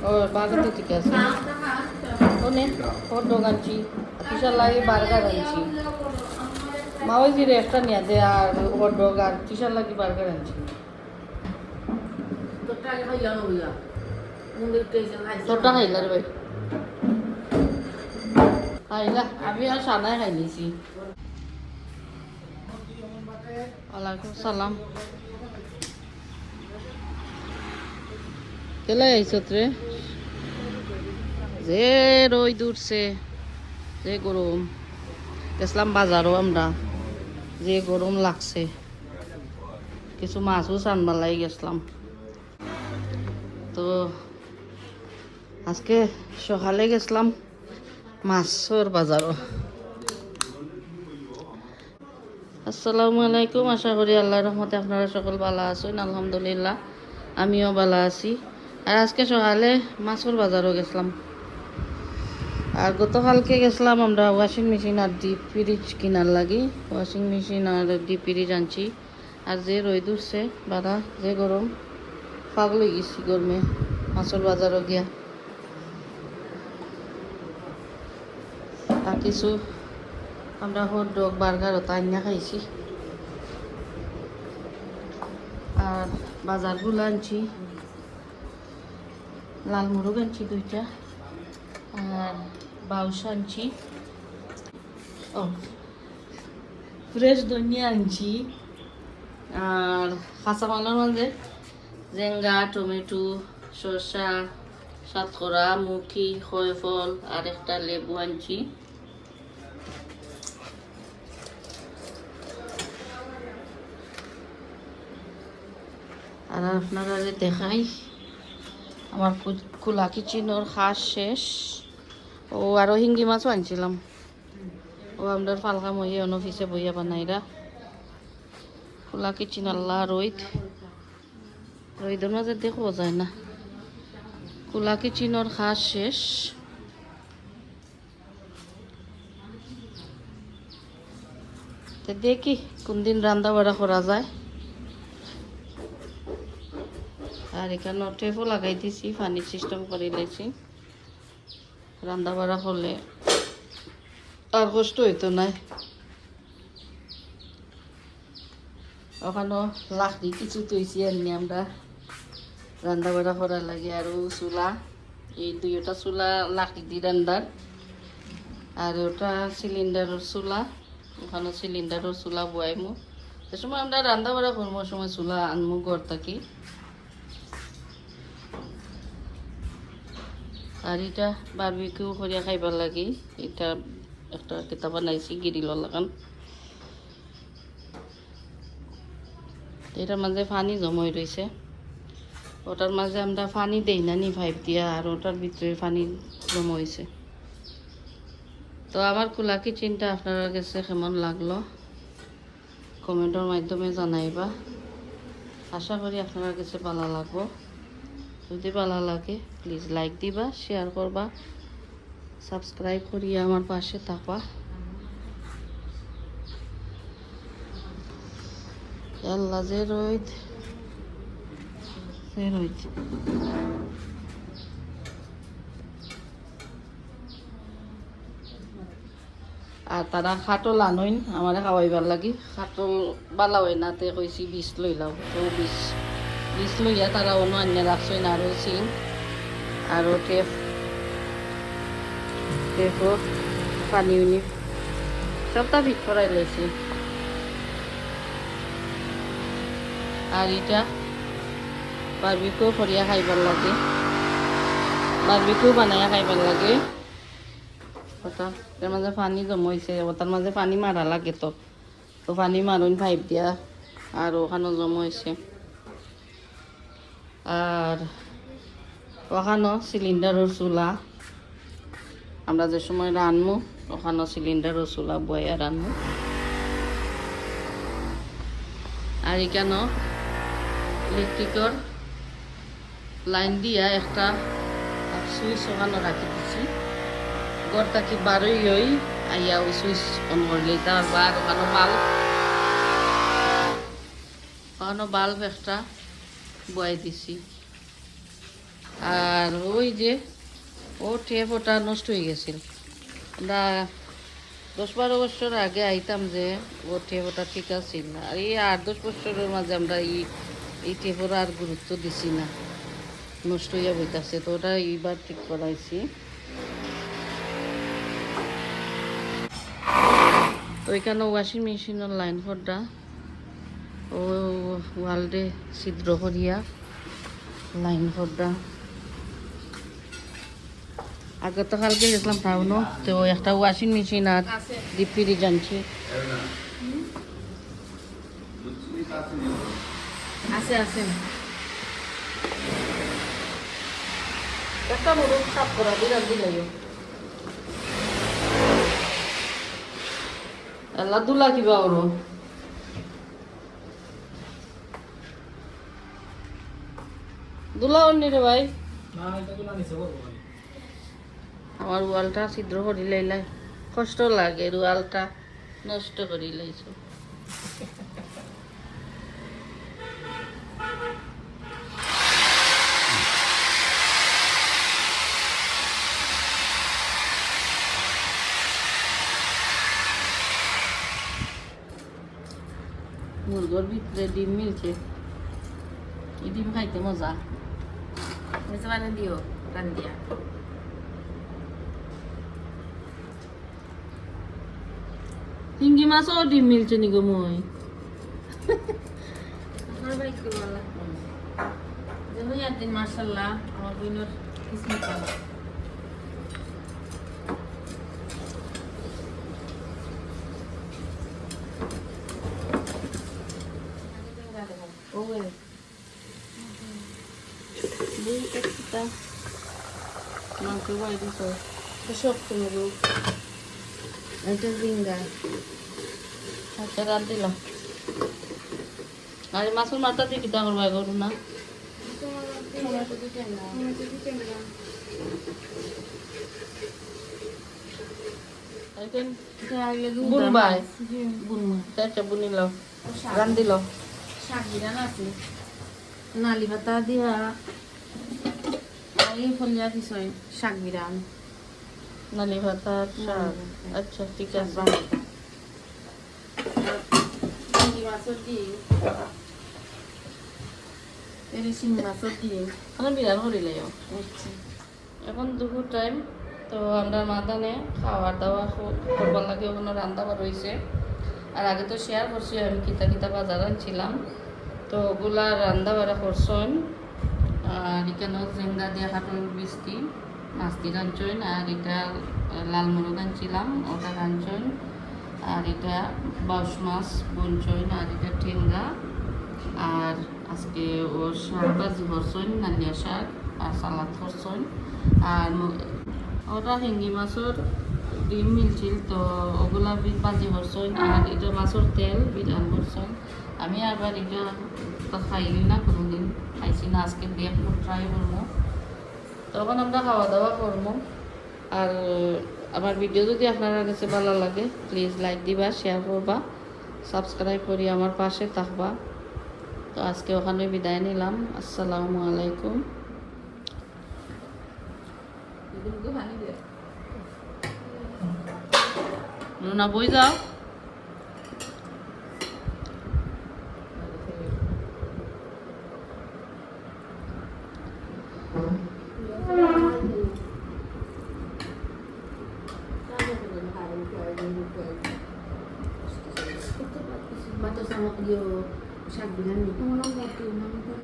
ও বাগাতে ঠিক আছে ওনে হট ডগ আনছি তিসার লাগে বার্গার আনছি মা ওই যে একটা নিয়ে দে আর হট ডগ আর তিসার লাগে বার্গার আনছি তোরটা খাইলা রে ভাই খাইলা আমি আর সানাই খাই নিছি ওয়ালাইকুম সালাম কেলাই আইসত রে যে রোদ উঠছে যে গরম গেছিলাম বাজারও আমরা যে গরম লাগছে কিছু মাছও আনবার লাগি গেছিলাম তো আজকে সকালে গেছিলাম মাছের বাজারও। আসসালামু আলাইকুম, আশা করি আল্লাহর রহমতে আপনারা সকল ভালো আছেন। আলহামদুলিল্লাহ আমিও ভালো আছি। আর আজকে সকালে মাছের বাজারও গেছিলাম। আর গতকালকে গেছিলাম আমরা ওয়াশিং মেশিন আর ডিপ ফ্রিজ কেনার লাগি। ওয়াশিং মেশিন আর ডিপ ফ্রিজ আনছি। আর যে রোদ উঠছে বাড়া যে গরম পাগল হয়ে গেছি গরমে মাছের বাজারও গিয়া। আর কিছু আমরা হট ডগ বার্গারও তাইনা খাইছি। আর বাজারগুলো আনছি, লাল মুরগ আনছি 2টা, আর বাউস আনছি, ও ফ্রেশ ধনিয়া আনছি, আর কাঁচামালের মাঝে জেঙ্গা, টমেটো, শসা, সাতকরা, মুখি, খয়ফল আর একটা লেবু আনছি। আর আপনারা দেখাই আমার খোলা কিচেনের খাস শেষ। ও আরও হিঙ্গি মাছও আনছিলাম। ও আমরা ফালকা মহিয়া অফিসে বইয়া বানাইরা খোলা কিচেন। আল্লাহ রইদের মাঝে দেখো যায় না। খোলা কিচেনের খাস শেষ। তো দেখি কোনদিন রান্না বাড়া করা যায়। আর এখানে টেপও লাগাই দিছি, পানির সিস্টেম করে লাইছি। রান্না বাড়া করলে আর কষ্ট হইতো না। ওখানেও লাকড়ি কিছু তৈছি এমনি আমরা রান্না বাড়া করার লাগে। আর চুলা, এই 2টা চুলা লাকড়ি দিয়ে রান্নার। আর ওটা সিলিন্ডারের চুলা, ওখানে সিলিন্ডারের চুলা বয়াইমু। সে সময় আমরা রান্না বাড়া করবো, সময় চুলা আনমু ঘর থাকি। আর এটা বারবিকিউ করিয়া খাইবার লাগি। এটা একটা কিতাব বানাইছি গিরিলর লাগান। এটার মাঝে পানি জমাই রয়েছে, ওটার মাঝে আমরা পানি দেই না নি পাইপ দিয়া, আর ওটার ভিতরে পানি জমা হয়েছে। তো আমার খোলা কিচেনটা আপনার কাছে কেমন লাগলো কমেন্টের মাধ্যমে জানাইবা। আশা করি আপনার কাছে ভালো লাগবো। যদি ভালো লাগে প্লিজ লাইক দিবা, শেয়ার করবা, সাবস্ক্রাইব করিয়া আমার পাশে থাকবা। আল্লাহ যে রইদ আর তারা খাটল আনইন আমার খাওয়াইবার লাগি। খাটল বালা হয় না, তে কইছি 20 লই লাও। তো 20 লইয়া তারা অন্য আন্য রাখছইন। আরও সিং আরও টেপও পানি উনি সবটা ভিত করাই লাইছি। আর এটা বারবিকিউ করিয়া খাইবার লাগে, বারবিকিউ বানাইয়া খাইবার লাগে। ওটার মাঝে পানি জমাইছে, ওটার মাঝে পানি মারা লাগে। তো পানি মারুন পাইপ দিয়া, আর ওখানেও জমাইছে। আর ওখানেও সিলিন্ডারের চুলা, আমরা যে সময় রানমু ওখানেও সিলিন্ডারের চুলা বয়া রানমু। আর এখানেও ইলেকট্রিকের লাইন দিয়া একটা সুইচ ওখানে রাখি দিছি। ঘর থাকি বারোই আইয়া ওই সুইচ অন করলে তারপর ওখানে ওখানে বাল্ব একটা বয়াই দিছি। আর ওই যে ও টেপ ওটা নষ্ট হয়ে গেছিল। আমরা 10-12 বছর আগে আইতাম যে ও টেপ ওটা ঠিক আছিল না। আর এই 8-10 বছরের মাঝে আমরা এই টেপর আর গুরুত্ব দিছি না, নষ্ট হইয়া বইতাছে। তো ওটা এইবার ঠিক করাইছি। তো এখানে ওয়াশিং মেশিনের লাইন ফোরটা ও ওয়ালডে ছিদ্র করিয়া লাইন ফোরটা। আগে তো কালকে গেছিলাম টাউনও, তো একটা ওয়াশিং মেশিন আর ডিপ ফ্রিজ আনছি। আছে আছে একটা বড় সাফ করা বিরাট দিলাইও আল্লাহ দুলা কিবা ওরো দুলা অন্য রে ভাই। আমার ওয়ালটা ছিদ্র করি লাইলাই, কষ্ট লাগে ওয়ালটা নষ্ট করি লাইছো। মুরগোর ভিতরে ডিম মিলছে, এই ডিম খাইতে মজা। মিছে মানে দিও রান দিয়া চিংড়ি মাছও ডিম মিলছে নি গো মই। আমার ভাই কি বলা যেমন একদিন মাশাআল্লাহ আমার বোনের কিসমত ভালো। ওরে দুই একটা মাংস বাই দিছ তো শক্ত নেবো। এটা জিঙ্গা আচ্ছা রাত দিলাম। আর মাছের মাথা দিয়ে কিতা করবা করু না বুনবাই বুনমা চাচা বুনিলাম রান দিল শাক বিরান আছে নালি পাতা দিয়া আগে ফলিয়া দিছ শাক বিরান নালি ভাতা শাক। আচ্ছা ঠিক আছে। চিংড়ি মাছের দিয়ে চিংড়ি মাছের দিয়ে আমি বিরান করিলে বুঝছি। এখন দুপুর টাইম, তো আমরা মাদানে খাওয়ার দাওয়া করবার লাগে ওখানে রান্না বার হয়েছে। আর আগে তো শেয়ার করছি আমি কিতা কিতা বাজার আনছিলাম, তো ওগুলা রান্না বাড়া করছেন। আর এখানেও জেঙ্গা দিয়ে কাটল বৃষ্টি মাছটি রাঁধছেন। আর এটা লাল মুরগ আনছিলাম ওটা রাঁধছেন। আর এটা বাউস মাছ বনছেন। আর এটা ঠেঙ্গা। আর আজকে ও শাক ভাজি করছেন, নালিয়া শাক আর সালাদ করছেন। আর ওটা শিঙ্গি মাছের ডিম মিলছিল, তো ওগুলা ভাজি করছেন। আর এটা মাছের তেল বিধান করছেন। আমি আবার এটা তো খাইলি না, কোনোদিন খাইছি না, আজকে দিয়ে ট্রাই করবো। তখন আমরা খাওয়া দাওয়া করবো। আর আমার ভিডিও যদি আপনার কাছে ভালো লাগে প্লিজ লাইক দিবা, শেয়ার করবা, সাবস্ক্রাইব করি আমার পাশে থাকবা। তো আজকে ওখানে বিদায় নিলাম। আসসালামু আলাইকুম। রুনা বই যাও। Bato sama yo শাক বিরান